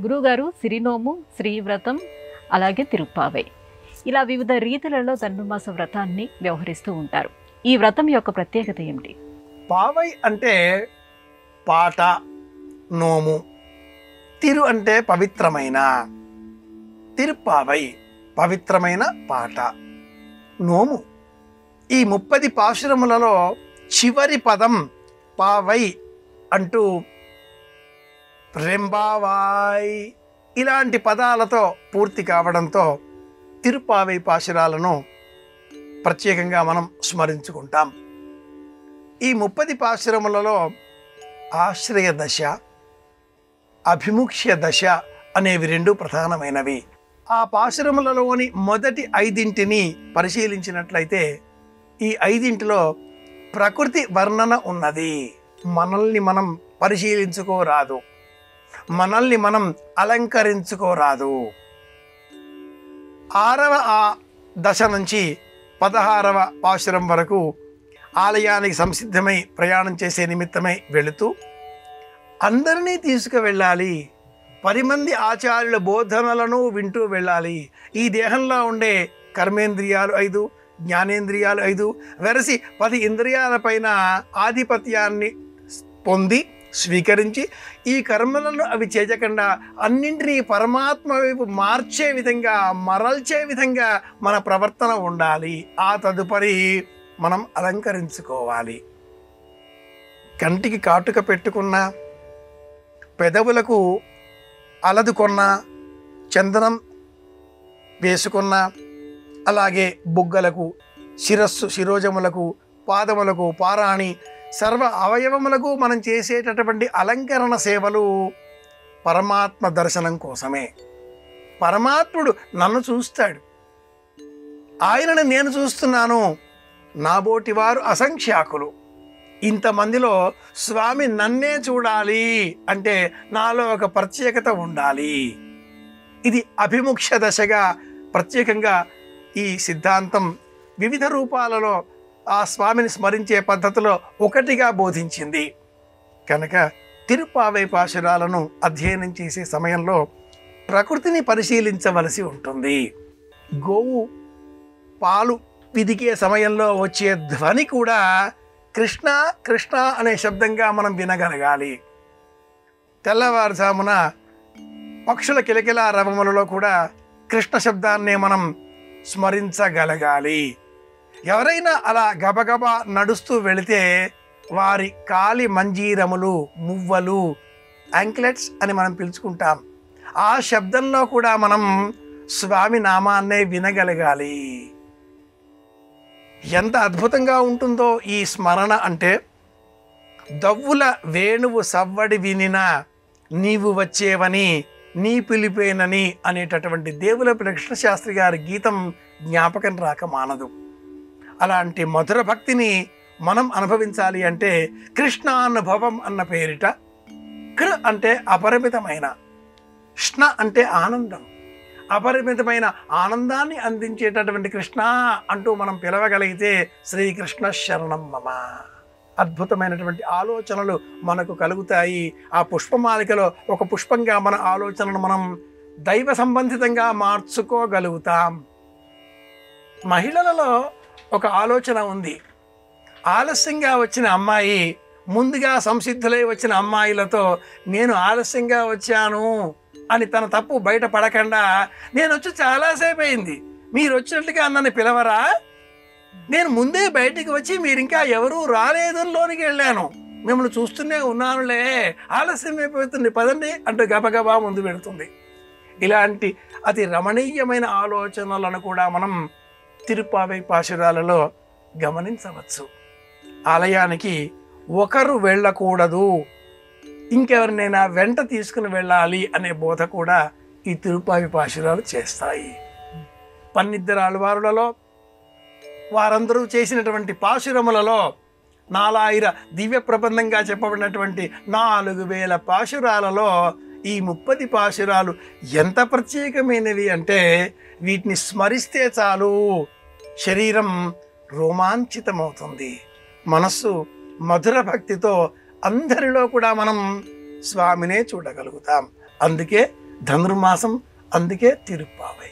గురువుగారు సిరినోము, శ్రీవ్రతం, అలాగే తిరుప్పావై ఇలా వివిధ రీతులలో ధనుర్మాస వ్రతాన్ని వ్యవహరిస్తూ ఉంటారు. ఈ వ్రతం యొక్క ప్రత్యేకత ఏమిటి? పావై అంటే పాట, నోము. తిరు అంటే పవిత్రమైన, తిరుప్పావై పవిత్రమైన పాట, నోము. ఈ 30 పాశురములలో చివరి పదం పావై అంటూ రెంబావాయ్ ఇలాంటి పదాలతో పూర్తి కావడంతో తిరుప్పావై పాశురాలను ప్రత్యేకంగా మనం స్మరించుకుంటాం. ఈ 30 పాశురములలో ఆశ్రయ దశ, అభిముఖ్య దశ అనేవి రెండు ప్రధానమైనవి. ఆ పాశురములలోని మొదటి 5 పరిశీలించినట్లయితే ఈ 5 ప్రకృతి వర్ణన ఉన్నది. మనల్ని మనం పరిశీలించుకోరాదు, మనల్ని మనం అలంకరించుకోరాదు. 6వ దశ నుంచి 16వ పాశురం వరకు ఆలయానికి సంసిద్ధమై ప్రయాణం చేసే నిమిత్తమై వెళుతూ అందరినీ తీసుకువెళ్ళాలి. 10 మంది ఆచార్యుల బోధనలను వింటూ వెళ్ళాలి. ఈ దేహంలో ఉండే కర్మేంద్రియాలు 5, జ్ఞానేంద్రియాలు 5 వెరసి 10 ఇంద్రియాలపైన ఆధిపత్యాన్ని పొంది స్వీకరించి ఈ కర్మలను అవి చేయకుండా అన్నింటినీ పరమాత్మ వైపు మార్చే విధంగా, మరల్చే విధంగా మన ప్రవర్తన ఉండాలి. ఆ తదుపరి మనం అలంకరించుకోవాలి. కంటికి కాటుక పెట్టుకున్న, పెదవులకు అలదుకొన్న, చందనం వేసుకున్న, అలాగే బుగ్గలకు, శిరోజములకు, పాదములకు, పారాణి సర్వ అవయవములకు మనం చేసేటటువంటి అలంకరణ సేవలు పరమాత్మ దర్శనం కోసమే. పరమాత్ముడు నన్ను చూస్తాడు, ఆయనను నేను చూస్తున్నాను, నాబోటి వారు అసంఖ్యాకులు. ఇంతమందిలో స్వామి నన్నే చూడాలి అంటే నాలో ఒక ప్రత్యేకత ఉండాలి. ఇది అభిముఖ్య దశగా ప్రత్యేకంగా ఈ సిద్ధాంతం వివిధ రూపాలలో ఆ స్వామిని స్మరించే పద్ధతిలో ఒకటిగా బోధించింది. కనుక తిరుప్పావై పాశురాలను అధ్యయనం చేసే సమయంలో ప్రకృతిని పరిశీలించవలసి ఉంటుంది. గోవు పాలు పిదికే సమయంలో వచ్చే ధ్వని కూడా కృష్ణ కృష్ణ అనే శబ్దంగా మనం వినగలగాలి. తెల్లవారుజామున పక్షుల కిలకిల రవములలో కూడా కృష్ణ శబ్దాన్నే మనం స్మరించగలగాలి. ఎవరైనా అలా గబగబా నడుస్తూ వెళితే వారి కాలి మంజీరములు, మువ్వలు, యాంక్లెట్స్ అని మనం పిలుచుకుంటాం, ఆ శబ్దంలో కూడా మనం స్వామి నామాన్నే వినగలగాలి. ఎంత అద్భుతంగా ఉంటుందో ఈ స్మరణ అంటే, దవ్వుల వేణువు సవ్వడి వినిన నీవు వచ్చేవని నీ పిలిపేనని అనేటటువంటి దేవులపల్లి కృష్ణశాస్త్రి గారి గీతం జ్ఞాపకం రాక మానదు. అలాంటి మధుర భక్తిని మనం అనుభవించాలి అంటే కృష్ణానుభవం అన్న పేరిట కృ అంటే అపరిమితమైన, కృష్ణ అంటే ఆనందం, అపరిమితమైన ఆనందాన్ని అందించేటటువంటి కృష్ణ అంటూ మనం పిలవగలిగితే శ్రీకృష్ణ శరణం మమ. అద్భుతమైనటువంటి ఆలోచనలు మనకు కలుగుతాయి. ఆ పుష్పమాలికలో ఒక పుష్పంగా మన ఆలోచనను మనం దైవ సంబంధితంగా మార్చుకోగలుగుతాం. మహిళలలో ఒక ఆలోచన ఉంది. ఆలస్యంగా వచ్చిన అమ్మాయి ముందుగా సంసిద్ధులై వచ్చిన అమ్మాయిలతో నేను ఆలస్యంగా వచ్చాను అని తన తప్పు బయట పడకుండా, నేను వచ్చి చాలాసేపు అయింది, మీరు వచ్చినట్టుగా నన్ను పిలవరా, నేను ముందే బయటికి వచ్చి మీరు ఇంకా ఎవరూ రాలేదు లోనికి వెళ్ళాను, మిమ్మల్ని చూస్తూనే ఉన్నానులే, ఆలస్యం అయిపోతుంది పదండి అంటూ గబగబా ముందు పెడుతుంది. ఇలాంటి అతి రమణీయమైన ఆలోచనలను కూడా మనం తిరుప్పావై పాశురాలలో గమనించవచ్చు. ఆలయానికి ఒకరు వెళ్ళకూడదు, ఇంకెవరినైనా వెంట తీసుకుని వెళ్ళాలి అనే బోధ కూడా ఈ తిరుప్పావై పాశురాలు చేస్తాయి. 12 ఆళ్వారులలో వారందరూ చేసినటువంటి పాశురములలో 4000 దివ్య ప్రబంధంగా చెప్పబడినటువంటి 4000 పాశురాలలో ఈ 30 పాశురాలు ఎంత ప్రత్యేకమైనవి అంటే, వీటిని స్మరిస్తే చాలు శరీరం రోమాంచితమవుతుంది, మనస్సు మధుర భక్తితో అందరిలో కూడా మనం స్వామినే చూడగలుగుతాం. అందుకే ధనుర్మాసం, అందుకే తిరుప్పావై.